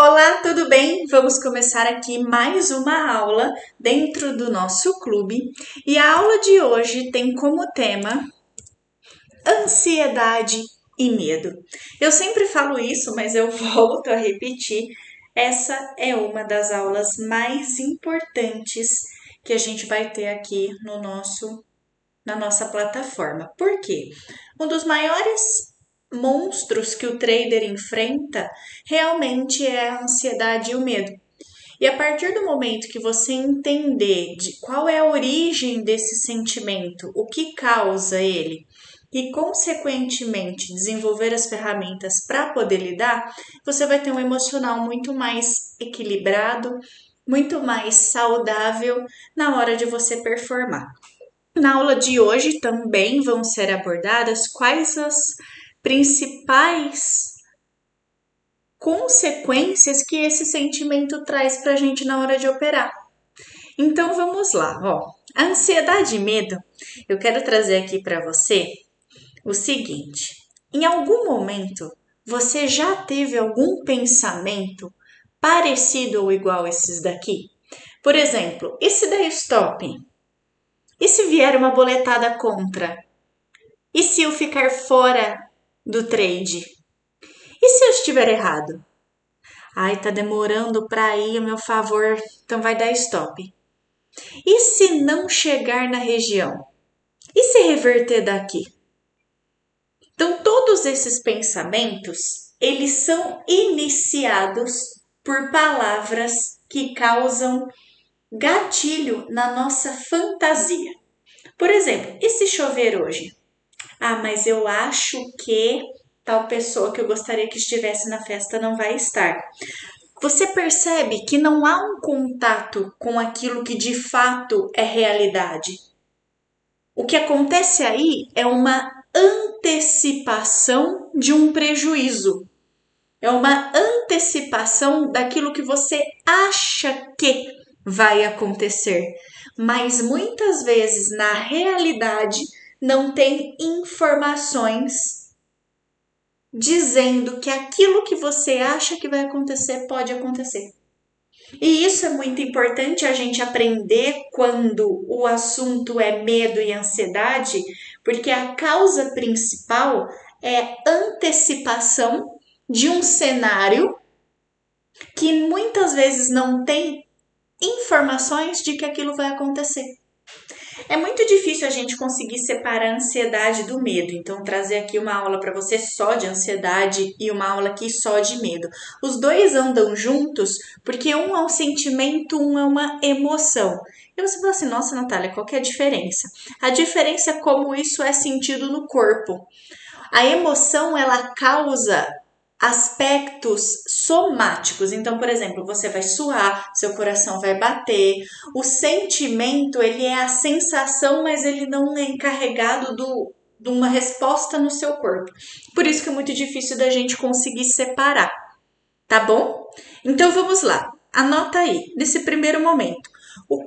Olá, tudo bem? Vamos começar aqui mais uma aula dentro do nosso clube e a aula de hoje tem como tema ansiedade e medo. Eu sempre falo isso, mas eu volto a repetir. Essa é uma das aulas mais importantes que a gente vai ter aqui na nossa plataforma. Por quê? Um dos maiores monstros que o trader enfrenta realmente é a ansiedade e o medo. E a partir do momento que você entender de qual é a origem desse sentimento, o que causa ele, e consequentemente desenvolver as ferramentas para poder lidar, você vai ter um emocional muito mais equilibrado, muito mais saudável na hora de você performar. Na aula de hoje também vão ser abordadas quais as principais consequências que esse sentimento traz para a gente na hora de operar. Então vamos lá, ó. A ansiedade e medo, eu quero trazer aqui para você o seguinte: em algum momento você já teve algum pensamento parecido ou igual a esses daqui? Por exemplo, e se der stop? E se vier uma boletada contra? E se eu ficar fora do trade? E se eu estiver errado? Ai, tá demorando para ir a meu favor, então vai dar stop. E se não chegar na região? E se reverter daqui? Então, todos esses pensamentos, eles são iniciados por palavras que causam gatilho na nossa fantasia. Por exemplo, e se chover hoje? Ah, mas eu acho que tal pessoa que eu gostaria que estivesse na festa não vai estar. Você percebe que não há um contato com aquilo que de fato é realidade. O que acontece aí é uma antecipação de um prejuízo. É uma antecipação daquilo que você acha que vai acontecer. Mas muitas vezes na realidade não tem informações dizendo que aquilo que você acha que vai acontecer pode acontecer. E isso é muito importante a gente aprender quando o assunto é medo e ansiedade, porque a causa principal é antecipação de um cenário que muitas vezes não tem informações de que aquilo vai acontecer. É muito difícil a gente conseguir separar a ansiedade do medo, então trazer aqui uma aula para você só de ansiedade e uma aula aqui só de medo. Os dois andam juntos porque um é um sentimento, um é uma emoção. E você fala assim, nossa, Natália, qual que é a diferença? A diferença é como isso é sentido no corpo. A emoção, ela causa aspectos somáticos. Então, por exemplo, você vai suar, seu coração vai bater. O sentimento, ele é a sensação, mas ele não é encarregado de uma resposta no seu corpo. Por isso que é muito difícil da gente conseguir separar, tá bom? Então, vamos lá. Anota aí, nesse primeiro momento.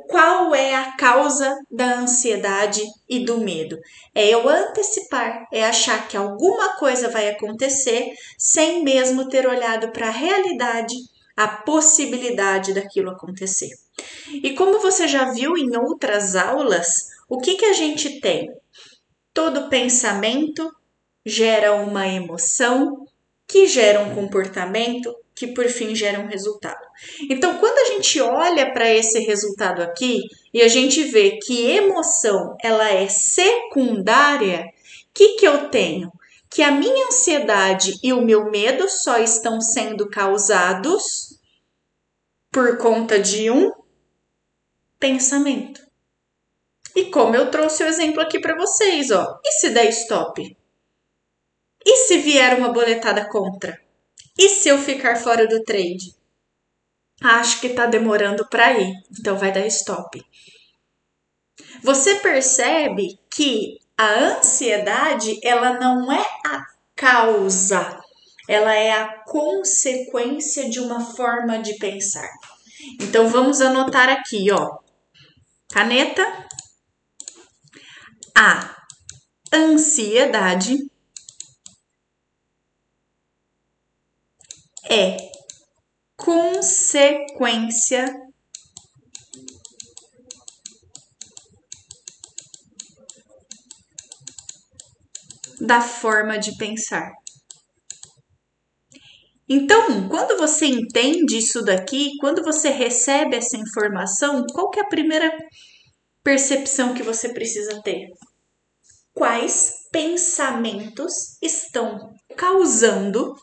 Qual é a causa da ansiedade e do medo? É eu antecipar, é achar que alguma coisa vai acontecer sem mesmo ter olhado para a realidade, a possibilidade daquilo acontecer. E como você já viu em outras aulas, o que a gente tem? Todo pensamento gera uma emoção, que gera um comportamento, que por fim gera um resultado. Então, quando a gente olha para esse resultado aqui e a gente vê que emoção ela é secundária, o que eu tenho? Que a minha ansiedade e o meu medo só estão sendo causados por conta de um pensamento. E como eu trouxe o exemplo aqui para vocês, ó, e se der stop? E se vier uma boletada contra? E se eu ficar fora do trade? Acho que tá demorando para ir, então vai dar stop. Você percebe que a ansiedade, ela não é a causa, ela é a consequência de uma forma de pensar. Então vamos anotar aqui, ó. Caneta. A ansiedade é consequência da forma de pensar. Então, quando você entende isso daqui, quando você recebe essa informação, qual que é a primeira percepção que você precisa ter? Quais pensamentos estão causando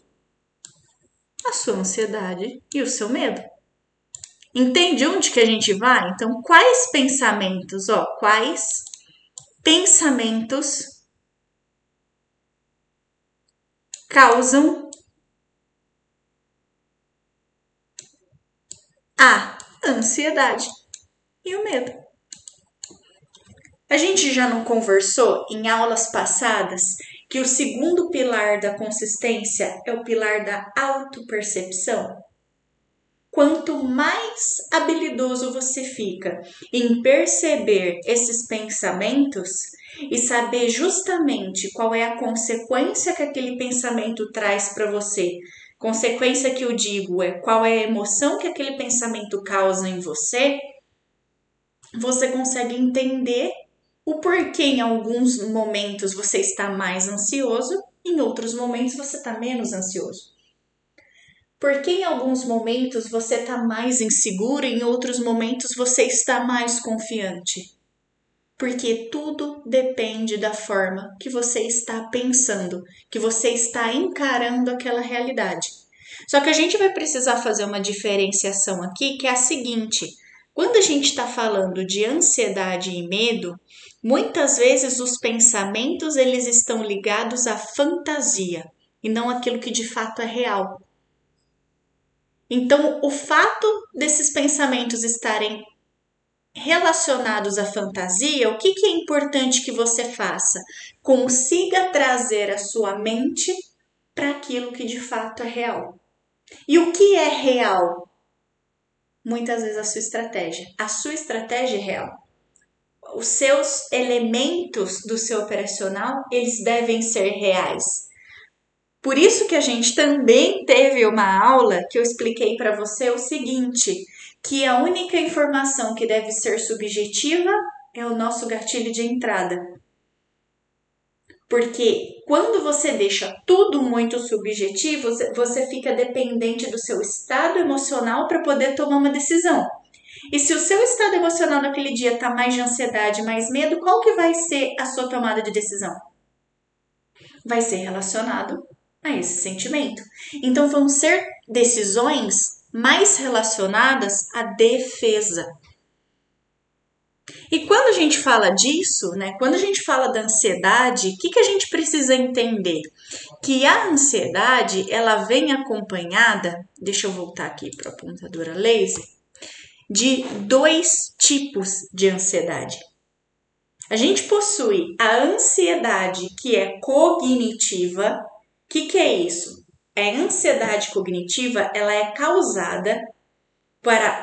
a sua ansiedade e o seu medo? Entende onde que a gente vai? Então, quais pensamentos, quais pensamentos causam a ansiedade e o medo? A gente já não conversou em aulas passadas que o segundo pilar da consistência é o pilar da autopercepção? Quanto mais habilidoso você fica em perceber esses pensamentos e saber justamente qual é a consequência que aquele pensamento traz para você, consequência que eu digo é qual é a emoção que aquele pensamento causa em você, você consegue entender o porquê em alguns momentos você está mais ansioso, em outros momentos você está menos ansioso. Porque em alguns momentos você está mais inseguro, em outros momentos você está mais confiante. Porque tudo depende da forma que você está pensando, que você está encarando aquela realidade. Só que a gente vai precisar fazer uma diferenciação aqui, que é a seguinte: quando a gente está falando de ansiedade e medo, muitas vezes os pensamentos eles estão ligados à fantasia e não aquilo que de fato é real. Então, o fato desses pensamentos estarem relacionados à fantasia, o que é importante que você faça? Consiga trazer a sua mente para aquilo que de fato é real. E o que é real? Muitas vezes a sua estratégia. A sua estratégia é real. Os seus elementos do seu operacional, eles devem ser reais. Por isso que a gente também teve uma aula que eu expliquei para você o seguinte, que a única informação que deve ser subjetiva é o nosso gatilho de entrada. Porque quando você deixa tudo muito subjetivo, você fica dependente do seu estado emocional para poder tomar uma decisão. E se o seu estado emocional naquele dia está mais de ansiedade, mais medo, qual que vai ser a sua tomada de decisão? Vai ser relacionado a esse sentimento. Então vão ser decisões mais relacionadas à defesa. E quando a gente fala disso, quando a gente fala da ansiedade, o que a gente precisa entender? Que a ansiedade, ela vem acompanhada, deixa eu voltar aqui para a apontadora laser, de 2 tipos de ansiedade. A gente possui a ansiedade que é cognitiva. O que é isso? A ansiedade cognitiva, ela é causada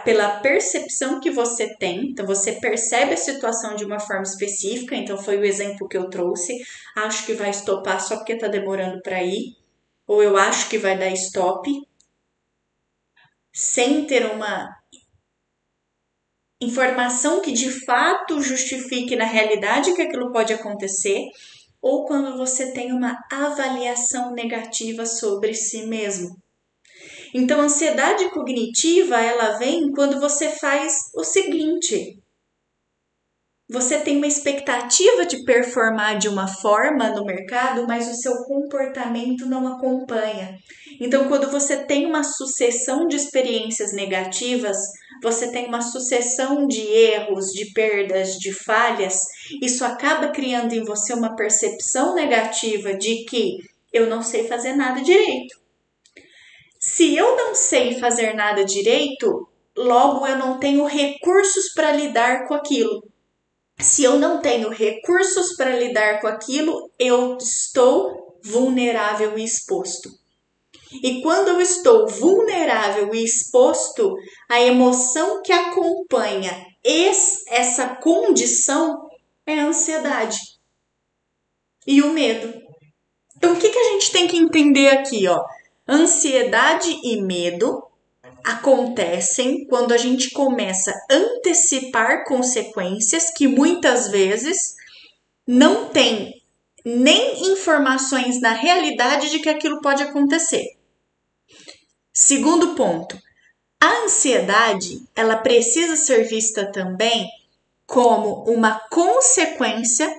pela percepção que você tem. Então, você percebe a situação de uma forma específica. Então, foi o exemplo que eu trouxe. Acho que vai estopar só porque está demorando para ir. Ou eu acho que vai dar stop. Sem ter uma informação que de fato justifique na realidade que aquilo pode acontecer, ou quando você tem uma avaliação negativa sobre si mesmo. Então, a ansiedade cognitiva, ela vem quando você faz o seguinte: você tem uma expectativa de performar de uma forma no mercado, mas o seu comportamento não acompanha. Então, quando você tem uma sucessão de experiências negativas, você tem uma sucessão de erros, de perdas, de falhas, isso acaba criando em você uma percepção negativa de que eu não sei fazer nada direito. Se eu não sei fazer nada direito, logo eu não tenho recursos para lidar com aquilo. Se eu não tenho recursos para lidar com aquilo, eu estou vulnerável e exposto. E quando eu estou vulnerável e exposto, a emoção que acompanha essa condição é a ansiedade e o medo. Então, o que a gente tem que entender aqui? Ansiedade e medo acontecem quando a gente começa a antecipar consequências que muitas vezes não tem nem informações na realidade de que aquilo pode acontecer. Segundo ponto, a ansiedade, ela precisa ser vista também como uma consequência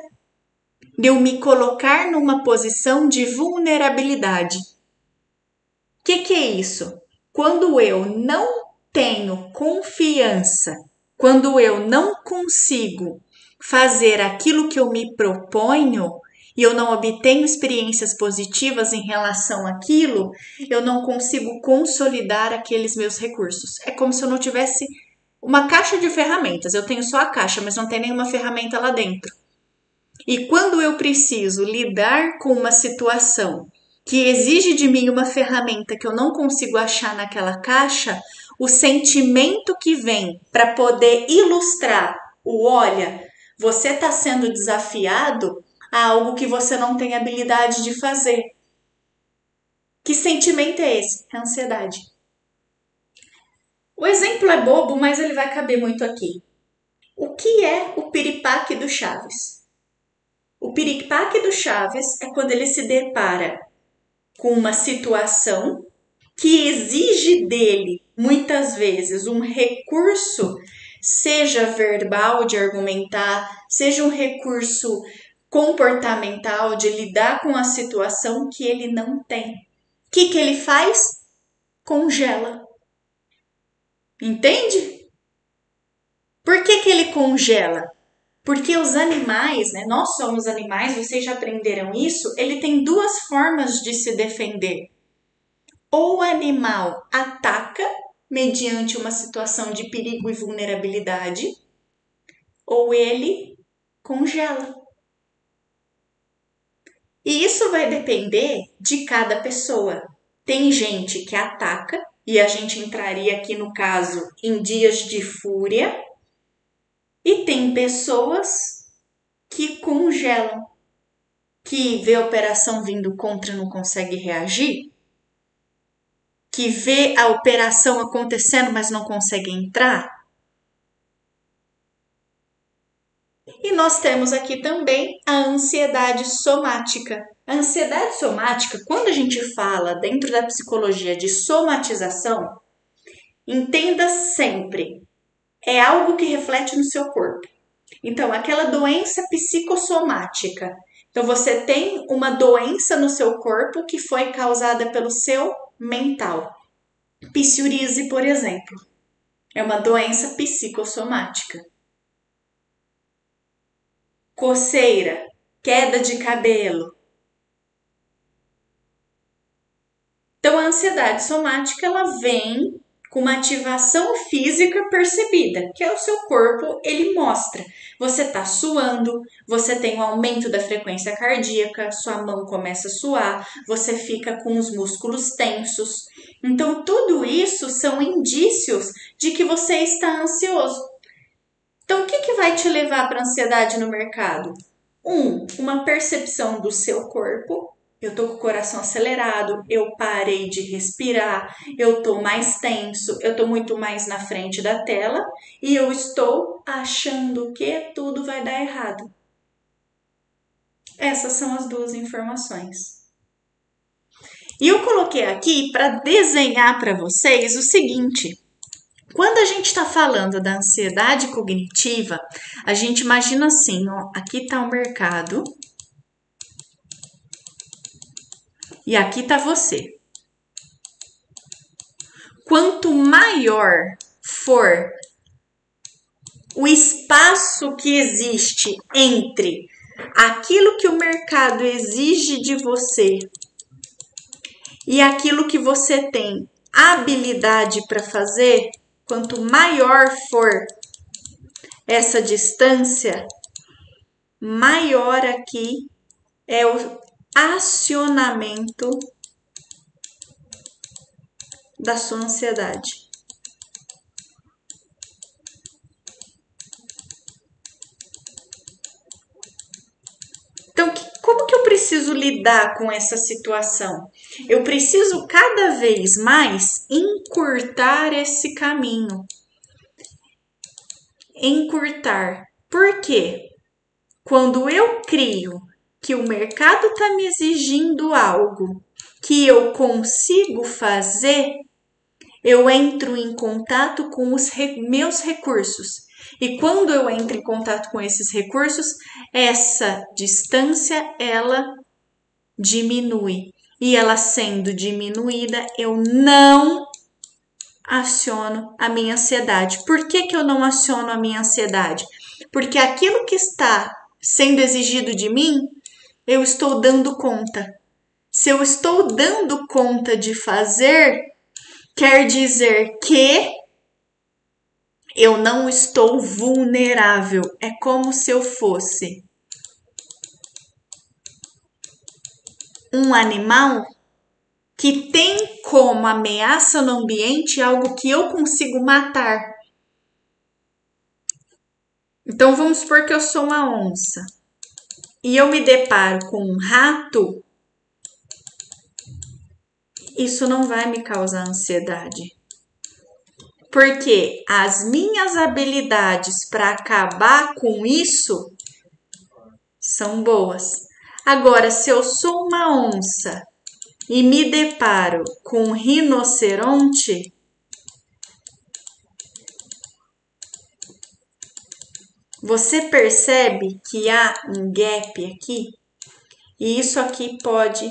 de eu me colocar numa posição de vulnerabilidade. O que é isso? Quando eu não tenho confiança, quando eu não consigo fazer aquilo que eu me proponho e eu não obtenho experiências positivas em relação àquilo, eu não consigo consolidar aqueles meus recursos. É como se eu não tivesse uma caixa de ferramentas. Eu tenho só a caixa, mas não tem nenhuma ferramenta lá dentro. E quando eu preciso lidar com uma situação que exige de mim uma ferramenta que eu não consigo achar naquela caixa, o sentimento que vem para poder ilustrar o olha, você está sendo desafiado a algo que você não tem habilidade de fazer. Que sentimento é esse? É ansiedade. O exemplo é bobo, mas ele vai caber muito aqui. O que é o piripaque do Chaves? O piripaque do Chaves é quando ele se depara com uma situação que exige dele, muitas vezes, um recurso, seja verbal de argumentar, seja um recurso comportamental de lidar com a situação que ele não tem. O que ele faz? Congela. Entende? Por que ele congela? Porque os animais, né? Nós somos animais, vocês já aprenderam isso. Ele tem duas formas de se defender. Ou o animal ataca mediante uma situação de perigo e vulnerabilidade, ou ele congela. E isso vai depender de cada pessoa. Tem gente que ataca, e a gente entraria aqui no caso em dias de fúria, e tem pessoas que congelam, que vê a operação vindo contra e não consegue reagir, que vê a operação acontecendo, mas não consegue entrar. E nós temos aqui também a ansiedade somática. A ansiedade somática, quando a gente fala dentro da psicologia de somatização, entenda sempre, é algo que reflete no seu corpo. Então, aquela doença psicossomática. Então, você tem uma doença no seu corpo que foi causada pelo seu mental. Psoríase, por exemplo, é uma doença psicossomática. Coceira, queda de cabelo. Então, a ansiedade somática, ela vem com uma ativação física percebida, que é o seu corpo, ele mostra. Você está suando, você tem um aumento da frequência cardíaca, sua mão começa a suar, você fica com os músculos tensos. Então, tudo isso são indícios de que você está ansioso. Então, o que vai te levar para a ansiedade no mercado? Uma percepção do seu corpo. Eu tô com o coração acelerado, eu parei de respirar, eu tô mais tenso, eu tô muito mais na frente da tela e eu estou achando que tudo vai dar errado. Essas são as duas informações. E eu coloquei aqui para desenhar para vocês o seguinte: quando a gente está falando da ansiedade cognitiva, a gente imagina assim, ó, aqui está o mercado e aqui está você. Quanto maior for o espaço que existe entre aquilo que o mercado exige de você e aquilo que você tem habilidade para fazer, quanto maior for essa distância, maior aqui é o acionamento da sua ansiedade. Então, como que eu preciso preciso lidar com essa situação? Eu preciso cada vez mais encurtar esse caminho. Encurtar. Por quê? Quando eu crio que o mercado está me exigindo algo que eu consigo fazer, eu entro em contato com os meus recursos. E quando eu entro em contato com esses recursos, essa distância, ela diminui. E ela sendo diminuída, eu não aciono a minha ansiedade. Por que eu não aciono a minha ansiedade? Porque aquilo que está sendo exigido de mim, eu estou dando conta. Se eu estou dando conta de fazer, quer dizer que eu não estou vulnerável. É como se eu fosse um animal que tem como ameaça no ambiente algo que eu consigo matar. Então vamos supor que eu sou uma onça e eu me deparo com um rato, isso não vai me causar ansiedade. Porque as minhas habilidades para acabar com isso são boas. Agora, se eu sou uma onça e me deparo com um rinoceronte, você percebe que há um gap aqui? E isso aqui pode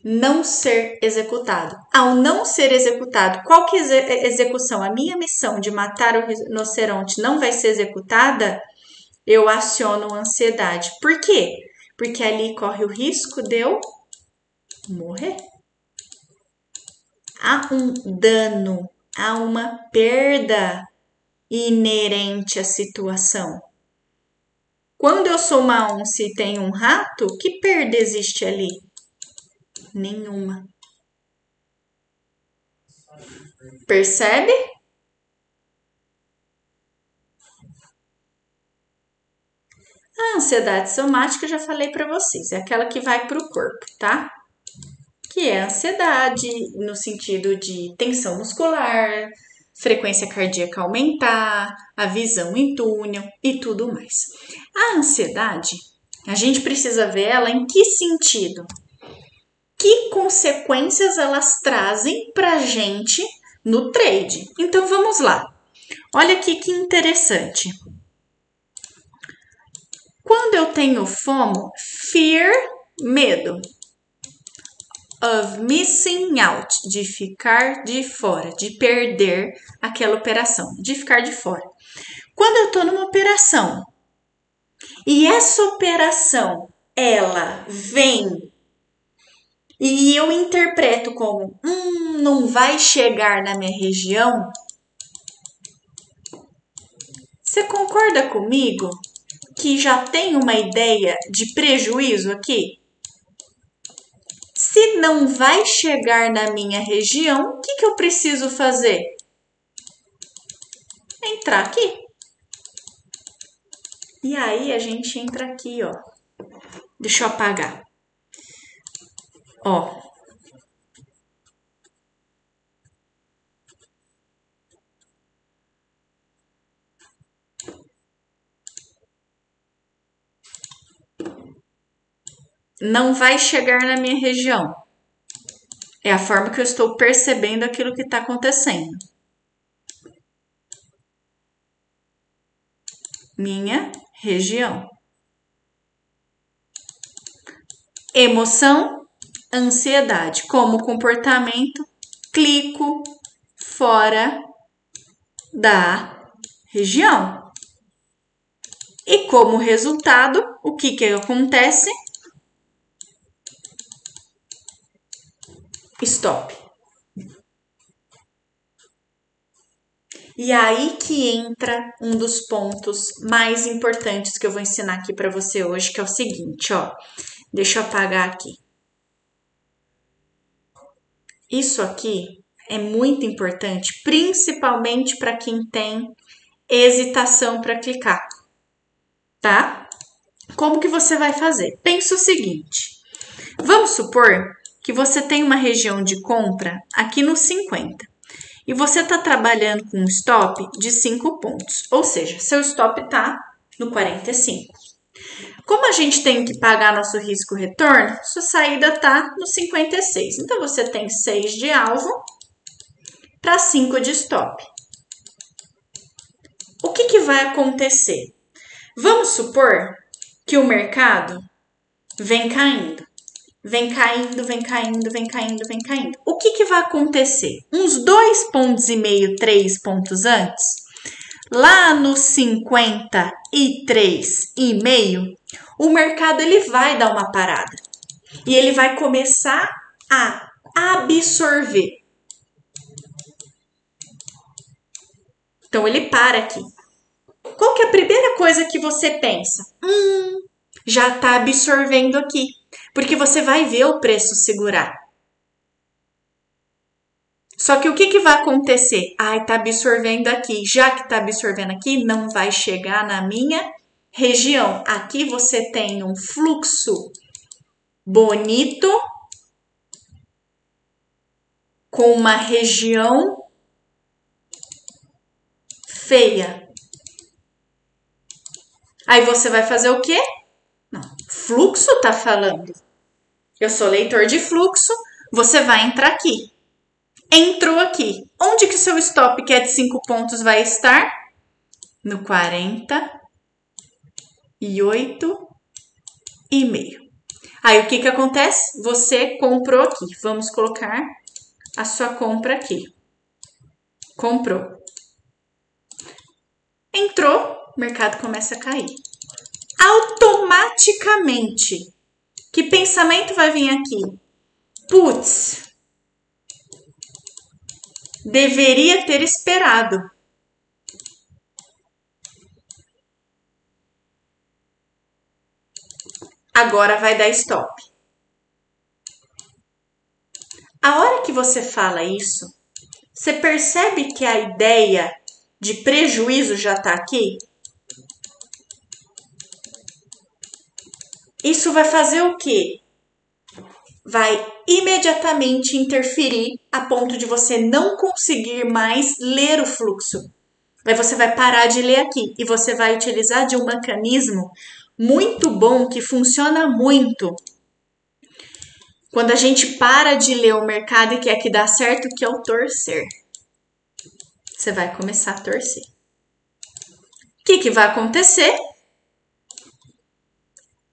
não ser executado. Ao não ser executado, qual que é a execução? A minha missão de matar o rinoceronte não vai ser executada, eu aciono a ansiedade. Por quê? Porque ali corre o risco de eu morrer. Há um dano, há uma perda inerente à situação. Quando eu sou uma onça e tenho um rato, que perda existe ali? Nenhuma. Percebe? A ansiedade somática, eu já falei para vocês, é aquela que vai para o corpo, tá? Que é a ansiedade no sentido de tensão muscular, frequência cardíaca aumentar, a visão em túnel e tudo mais. A ansiedade, a gente precisa ver ela em que sentido? Que consequências elas trazem pra gente no trade? Então vamos lá. Olha aqui que interessante. Quando eu tenho FOMO, fear, medo, of missing out, de ficar de fora, de perder aquela operação, de ficar de fora. Quando eu estou numa operação e essa operação, ela vem e eu interpreto como, não vai chegar na minha região, você concorda comigo que já tem uma ideia de prejuízo aqui? Se não vai chegar na minha região, o que eu preciso fazer? Entrar aqui. E aí a gente entra aqui, ó. Deixa eu apagar. Ó. Não vai chegar na minha região. É a forma que eu estou percebendo aquilo que está acontecendo. Minha região. Emoção, ansiedade. Como comportamento, clico fora da região. E como resultado, o que acontece? Stop. E aí que entra um dos pontos mais importantes que eu vou ensinar aqui para você hoje, que é o seguinte, ó. Deixa eu apagar aqui. Isso aqui é muito importante, principalmente para quem tem hesitação para clicar, tá? Como que você vai fazer? Pensa o seguinte, vamos supor que você tem uma região de compra aqui no 50 e você está trabalhando com um stop de 5 pontos, ou seja, seu stop está no 45. Como a gente tem que pagar nosso risco-retorno, sua saída está no 56. Então, você tem 6 de alvo para 5 de stop. O que vai acontecer? Vamos supor que o mercado vem caindo. Vem caindo, vem caindo, vem caindo, vem caindo. O que vai acontecer? Uns 2,5 pontos, 3 pontos antes, lá nos 53,5, o mercado ele vai dar uma parada. E ele vai começar a absorver. Então, ele para aqui. Qual que é a primeira coisa que você pensa? Já está absorvendo aqui. Porque você vai ver o preço segurar. Só que o que vai acontecer? Está absorvendo aqui. Já que está absorvendo aqui, não vai chegar na minha região. Aqui você tem um fluxo bonito com uma região feia. Aí você vai fazer o quê? Não, fluxo tá falando. Eu sou leitor de fluxo, você vai entrar aqui. Entrou aqui. Onde que o seu stop, que é de 5 pontos, vai estar? No 48,5. Aí, o que acontece? Você comprou aqui. Vamos colocar a sua compra aqui. Comprou. Entrou, o mercado começa a cair. Automaticamente, que pensamento vai vir aqui? Putz, deveria ter esperado. Agora vai dar stop. A hora que você fala isso, você percebe que a ideia de prejuízo já está aqui? Isso vai fazer o quê? Vai imediatamente interferir a ponto de você não conseguir mais ler o fluxo. Aí você vai parar de ler aqui e você vai utilizar de um mecanismo muito bom que funciona muito quando a gente para de ler o mercado e quer que dá certo, que é o torcer. Você vai começar a torcer. O que vai acontecer?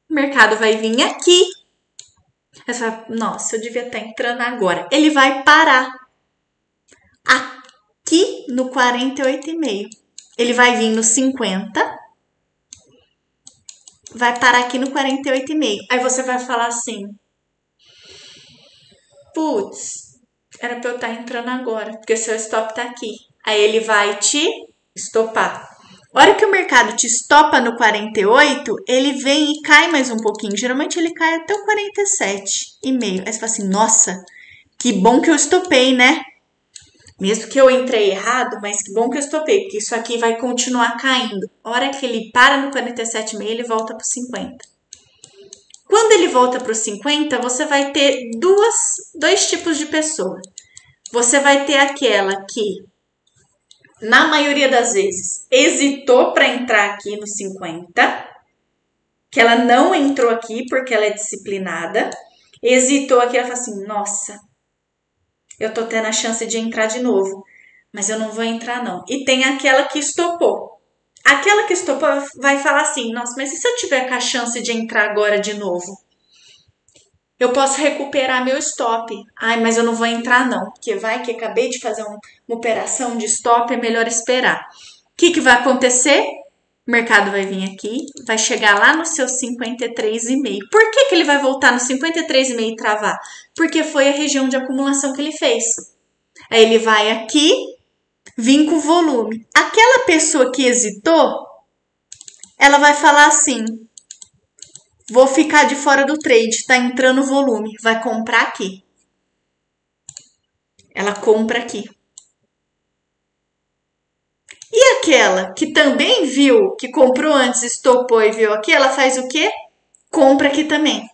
O mercado vai vir aqui. Aí você vai, nossa, eu devia estar entrando agora. Ele vai parar aqui no 48,5. Ele vai vir no 50. Vai parar aqui no 48,5. Aí você vai falar assim, putz, era para eu estar entrando agora, porque o seu stop tá aqui. Aí ele vai te estopar. A hora que o mercado te estopa no 48, ele vem e cai mais um pouquinho. Geralmente ele cai até o 47,5. Aí você fala assim, nossa, que bom que eu estopei, né? Mesmo que eu entrei errado, mas que bom que eu estopei, porque isso aqui vai continuar caindo. A hora que ele para no 47,5, ele volta para o 50. Quando ele volta para o 50, você vai ter dois tipos de pessoa. Você vai ter aquela que, na maioria das vezes, hesitou para entrar aqui no 50, que ela não entrou aqui porque ela é disciplinada, hesitou aqui, ela fala assim, nossa, eu tô tendo a chance de entrar de novo, mas eu não vou entrar não. E tem aquela que estopou. Aquela que estopou vai falar assim, nossa, mas e se eu tiver com a chance de entrar agora de novo? Eu posso recuperar meu stop. Ai, mas eu não vou entrar não, porque vai que acabei de fazer uma operação de stop, é melhor esperar. O que vai acontecer? O mercado vai vir aqui, vai chegar lá no seu 53,5. Por que ele vai voltar no 53,5 e travar? Porque foi a região de acumulação que ele fez. Aí ele vai aqui, vir com volume. Aquela pessoa que hesitou, ela vai falar assim, vou ficar de fora do trade, tá entrando volume, vai comprar aqui. Ela compra aqui. E aquela que também viu, que comprou antes, estopou e viu aqui, ela faz o quê? Compra aqui também.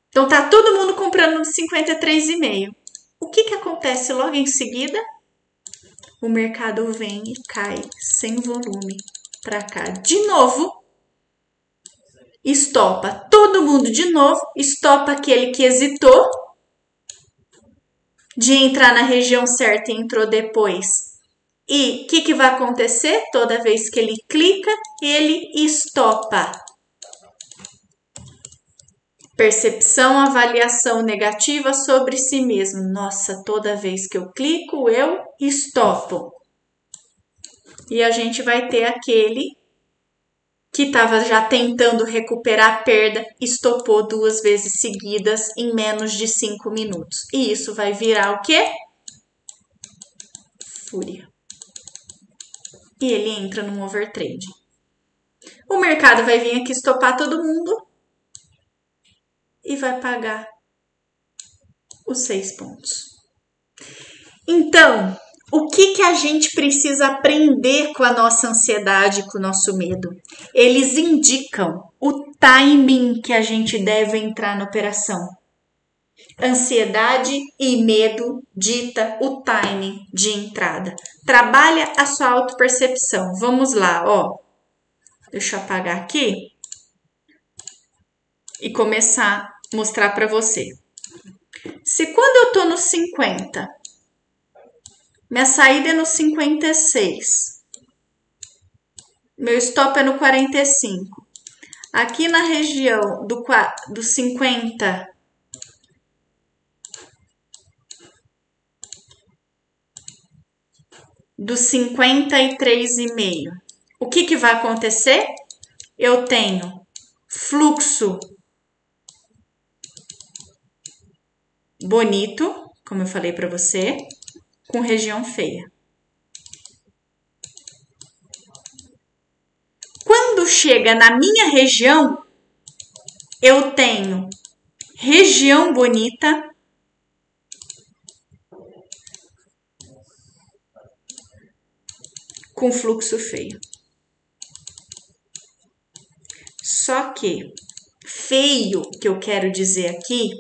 Então tá todo mundo comprando no 53,5. O que acontece logo em seguida? O mercado vem e cai sem volume para cá de novo. Estopa todo mundo de novo, estopa aquele que hesitou de entrar na região certa e entrou depois. E o que vai acontecer? Toda vez que ele clica, ele estopa. Percepção, avaliação negativa sobre si mesmo. Nossa, toda vez que eu clico, eu estopo. E a gente vai ter aquele que estava já tentando recuperar a perda, estopou 2 vezes seguidas em menos de 5 minutos. E isso vai virar o quê? Fúria. E ele entra num overtrade. O mercado vai vir aqui estopar todo mundo e vai pagar os 6 pontos. Então, o que a gente precisa aprender com a nossa ansiedade, com o nosso medo? Eles indicam o timing que a gente deve entrar na operação. Ansiedade e medo dita o timing de entrada. Trabalha a sua autopercepção. Vamos lá, ó. Deixa eu apagar aqui e começar a mostrar para você. Se quando eu tô no 50, minha saída é no 56, meu stop é no 45, aqui na região do 50, do 53,5, o que vai acontecer? Eu tenho fluxo bonito, como eu falei para você, com região feia. Quando chega na minha região, eu tenho região bonita com fluxo feio. Só que feio, que eu quero dizer aqui,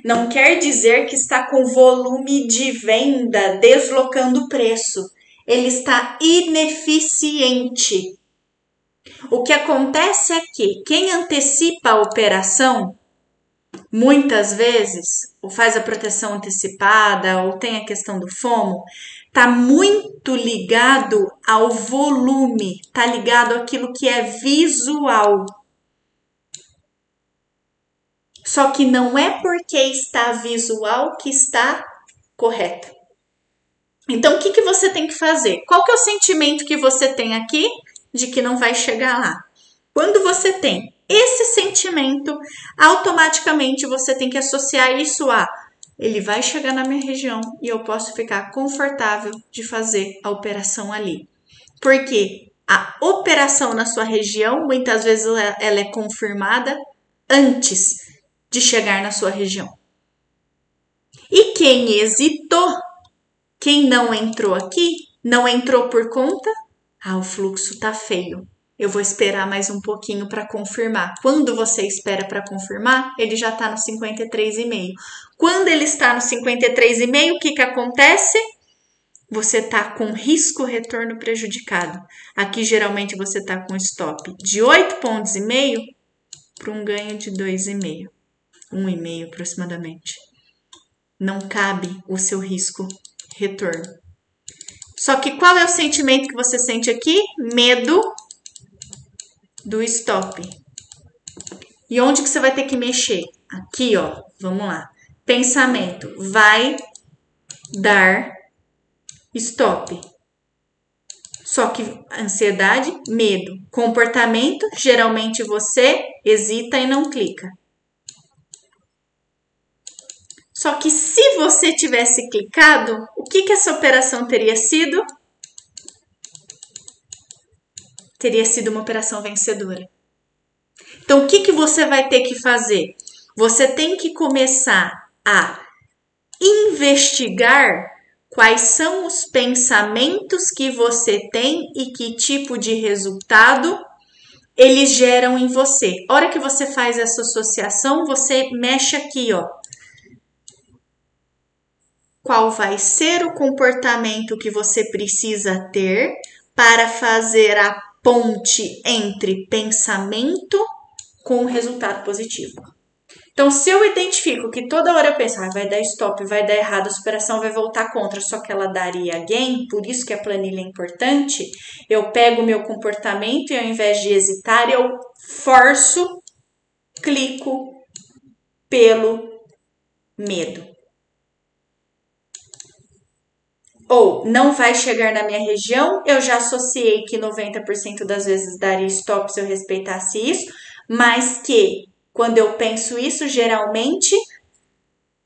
não quer dizer que está com volume de venda deslocando o preço. Ele está ineficiente. O que acontece é que quem antecipa a operação, muitas vezes, ou faz a proteção antecipada, ou tem a questão do FOMO, está muito ligado ao volume, está ligado àquilo que é visual. Só que não é porque está visual que está correto. Então, o que você tem que fazer? Qual que é o sentimento que você tem aqui de que não vai chegar lá? Quando você tem esse sentimento, automaticamente você tem que associar isso a ele vai chegar na minha região e eu posso ficar confortável de fazer a operação ali. Porque a operação na sua região, muitas vezes ela é confirmada antes de chegar na sua região. E quem hesitou, quem não entrou aqui, não entrou por conta, o fluxo tá feio. Eu vou esperar mais um pouquinho para confirmar. Quando você espera para confirmar, ele já está no 53,5. Quando ele está no 53,5, o que acontece? Você tá com risco retorno prejudicado. Aqui geralmente você tá com stop de 8,5 pontos para um ganho de 2,5. 1,5 aproximadamente. Não cabe o seu risco retorno. Só que qual é o sentimento que você sente aqui? Medo do stop. E onde que você vai ter que mexer? Aqui, ó. Vamos lá. Pensamento. Vai dar stop. Só que ansiedade, medo. Comportamento, geralmente você hesita e não clica. Só que se você tivesse clicado, o que essa operação teria sido? Teria sido uma operação vencedora. Então, o que você vai ter que fazer? Você tem que começar a investigar quais são os pensamentos que você tem e que tipo de resultado eles geram em você. A hora que você faz essa associação, você mexe aqui, ó. Qual vai ser o comportamento que você precisa ter para fazer a ponte entre pensamento com resultado positivo? Então, se eu identifico que toda hora eu penso, vai dar stop, vai dar errado, a superação vai voltar contra, só que ela daria gain, por isso que a planilha é importante, eu pego o meu comportamento e ao invés de hesitar, eu forço, clico pelo medo. Ou não vai chegar na minha região, eu já associei que 90% das vezes daria stop se eu respeitasse isso, mas que quando eu penso isso, geralmente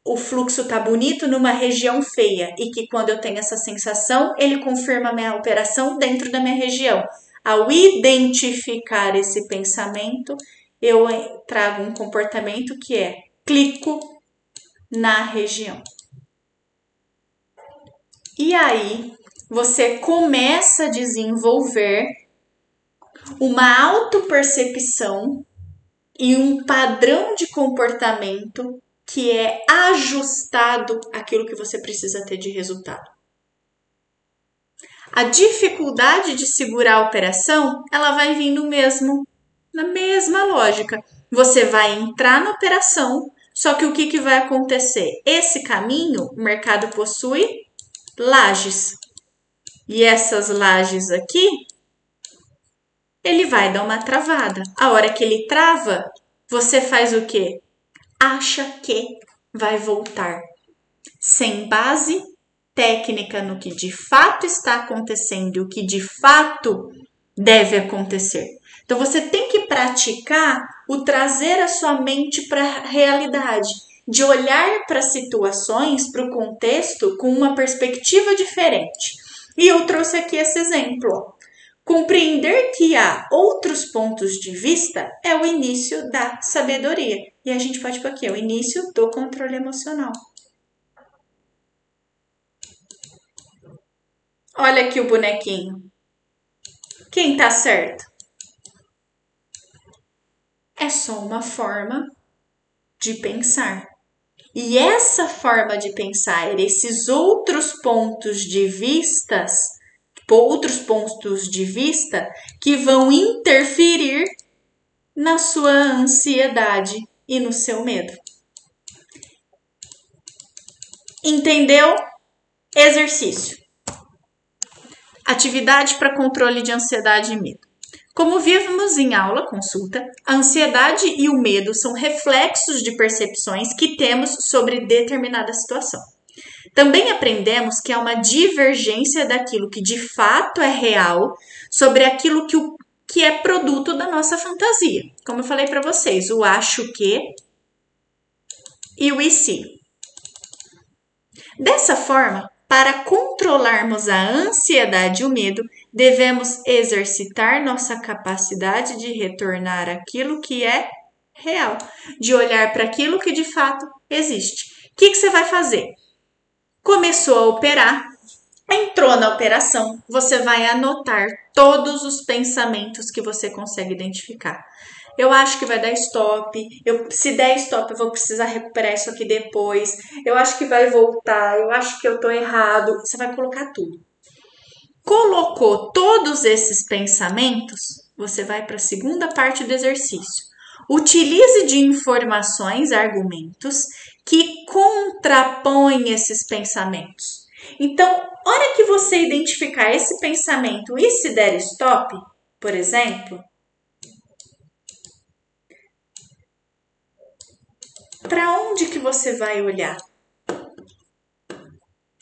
o fluxo tá bonito numa região feia e que quando eu tenho essa sensação, ele confirma a minha operação dentro da minha região. Ao identificar esse pensamento, eu trago um comportamento que é clico na região. E aí, você começa a desenvolver uma autopercepção e um padrão de comportamento que é ajustado àquilo que você precisa ter de resultado. A dificuldade de segurar a operação, ela vai vir na mesma lógica. Você vai entrar na operação, só que o que vai acontecer? Esse caminho, o mercado possui lajes. E essas lajes aqui, ele vai dar uma travada. A hora que ele trava, você faz o quê? Acha que vai voltar. Sem base técnica no que de fato está acontecendo e o que de fato deve acontecer. Então você tem que praticar o trazer a sua mente para a realidade, de olhar para as situações, para o contexto com uma perspectiva diferente. E eu trouxe aqui esse exemplo. Compreender que há outros pontos de vista é o início da sabedoria. E a gente pode pôr aqui, é o início do controle emocional. Olha aqui o bonequinho. Quem tá certo? É só uma forma de pensar. E essa forma de pensar, esses outros pontos de vista que vão interferir na sua ansiedade e no seu medo. Entendeu? Exercício. Atividade para controle de ansiedade e medo. Como vimos em aula, consulta, a ansiedade e o medo são reflexos de percepções que temos sobre determinada situação. Também aprendemos que há uma divergência daquilo que de fato é real sobre aquilo que é produto da nossa fantasia. Como eu falei para vocês, o acho que e o e se. Dessa forma, para controlarmos a ansiedade e o medo, devemos exercitar nossa capacidade de retornar aquilo que é real, de olhar para aquilo que de fato existe. O que você vai fazer? Começou a operar, entrou na operação, você vai anotar todos os pensamentos que você consegue identificar. Eu acho que vai dar stop. Se der stop, eu vou precisar recuperar isso aqui depois. Eu acho que vai voltar. Eu acho que eu tô errado. Você vai colocar tudo. Colocou todos esses pensamentos, você vai para a segunda parte do exercício. Utilize de informações, argumentos que contrapõem esses pensamentos. Então, hora que você identificar esse pensamento e se der stop, por exemplo, para onde que você vai olhar?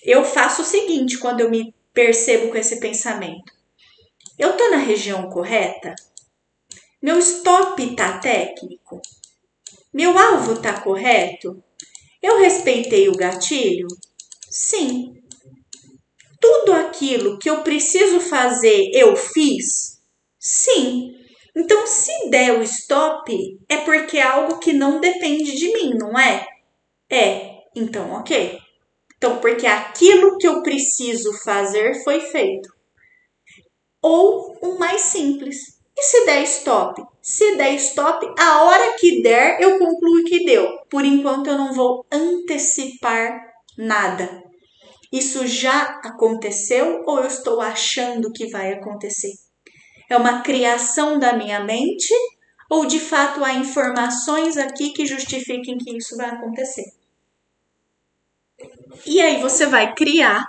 Eu faço o seguinte quando eu me percebo com esse pensamento. Eu estou na região correta? Meu stop tá técnico? Meu alvo tá correto? Eu respeitei o gatilho? Sim. Tudo aquilo que eu preciso fazer, eu fiz? Sim. Então, se der o stop, é porque é algo que não depende de mim, não é? É. Então, ok. Então, porque aquilo que eu preciso fazer foi feito. Ou o mais simples. E se der stop? Se der stop, a hora que der, eu concluo que deu. Por enquanto, eu não vou antecipar nada. Isso já aconteceu ou eu estou achando que vai acontecer? É uma criação da minha mente ou de fato há informações aqui que justifiquem que isso vai acontecer? E aí você vai criar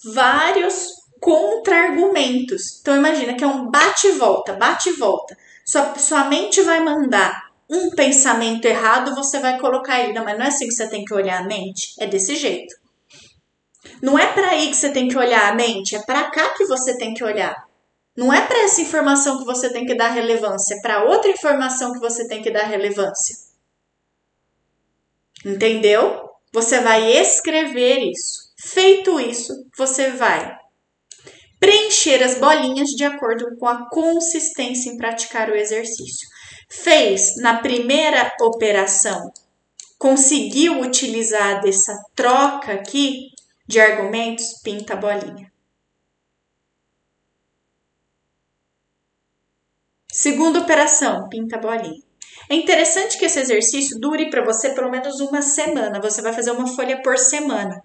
vários contra-argumentos. Então imagina que é um bate-volta, bate-volta. Sua mente vai mandar um pensamento errado, você vai colocar ele. Não, mas não é assim que você tem que olhar a mente. É desse jeito. Não é para aí que você tem que olhar a mente, é para cá que você tem que olhar. Não é para essa informação que você tem que dar relevância, é para outra informação que você tem que dar relevância. Entendeu? Você vai escrever isso. Feito isso, você vai preencher as bolinhas de acordo com a consistência em praticar o exercício. Fez na primeira operação, conseguiu utilizar dessa troca aqui de argumentos, pinta a bolinha. Segunda operação, pinta a bolinha. É interessante que esse exercício dure para você pelo menos uma semana. Você vai fazer uma folha por semana,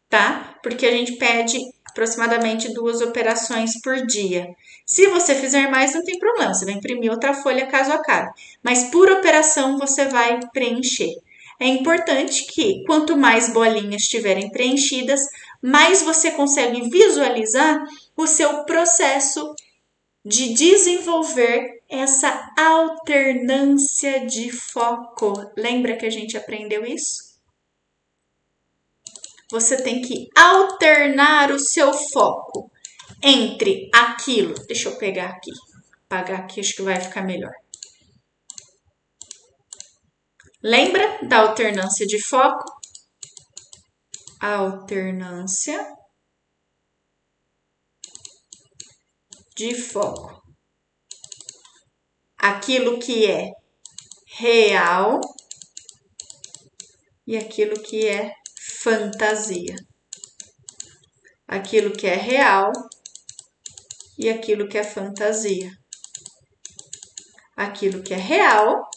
tá? Porque a gente pede aproximadamente 2 operações por dia. Se você fizer mais, não tem problema. Você vai imprimir outra folha caso acabe. Mas por operação, você vai preencher. É importante que quanto mais bolinhas estiverem preenchidas, mais você consegue visualizar o seu processo de desenvolver essa alternância de foco. Lembra que a gente aprendeu isso? Você tem que alternar o seu foco entre aquilo. Deixa eu pegar aqui. Apagar aqui, acho que vai ficar melhor. Lembra da alternância de foco? Alternância de foco. Aquilo que é real e aquilo que é fantasia. Aquilo que é real e aquilo que é fantasia. Aquilo que é real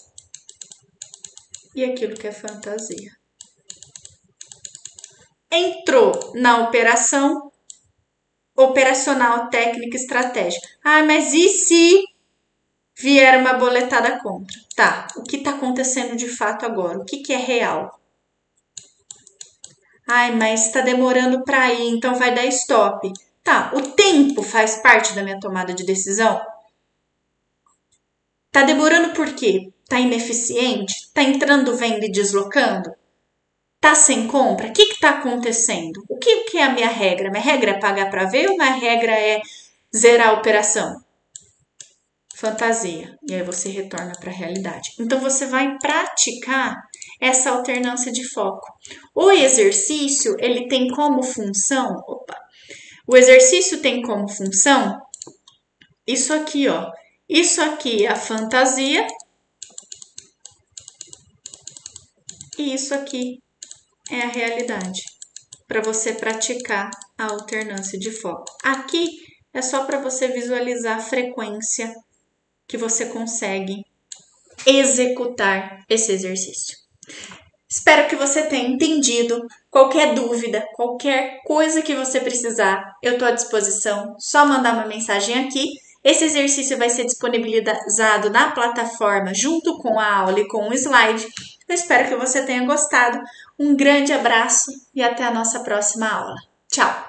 e aquilo que é fantasia. Entrou na operação operacional, técnica, estratégica. Ah, mas e se vier uma boletada contra? Tá, o que está acontecendo de fato agora? O que é real? Ai, mas está demorando para ir, então vai dar stop. Tá, o tempo faz parte da minha tomada de decisão? Tá demorando por quê? Tá ineficiente? Tá entrando, vendo e deslocando? Tá sem compra? O que tá acontecendo? O que é a minha regra? Minha regra é pagar para ver ou minha regra é zerar a operação? Fantasia. E aí você retorna para a realidade. Então você vai praticar essa alternância de foco. O exercício, ele tem como função, o exercício tem como função isso aqui, ó. Isso aqui é a fantasia e isso aqui é a realidade, para você praticar a alternância de foco. Aqui é só para você visualizar a frequência que você consegue executar esse exercício. Espero que você tenha entendido. Qualquer dúvida, qualquer coisa que você precisar, eu estou à disposição. Só mandar uma mensagem aqui. Esse exercício vai ser disponibilizado na plataforma junto com a aula e com o slide. Eu espero que você tenha gostado. Um grande abraço e até a nossa próxima aula. Tchau!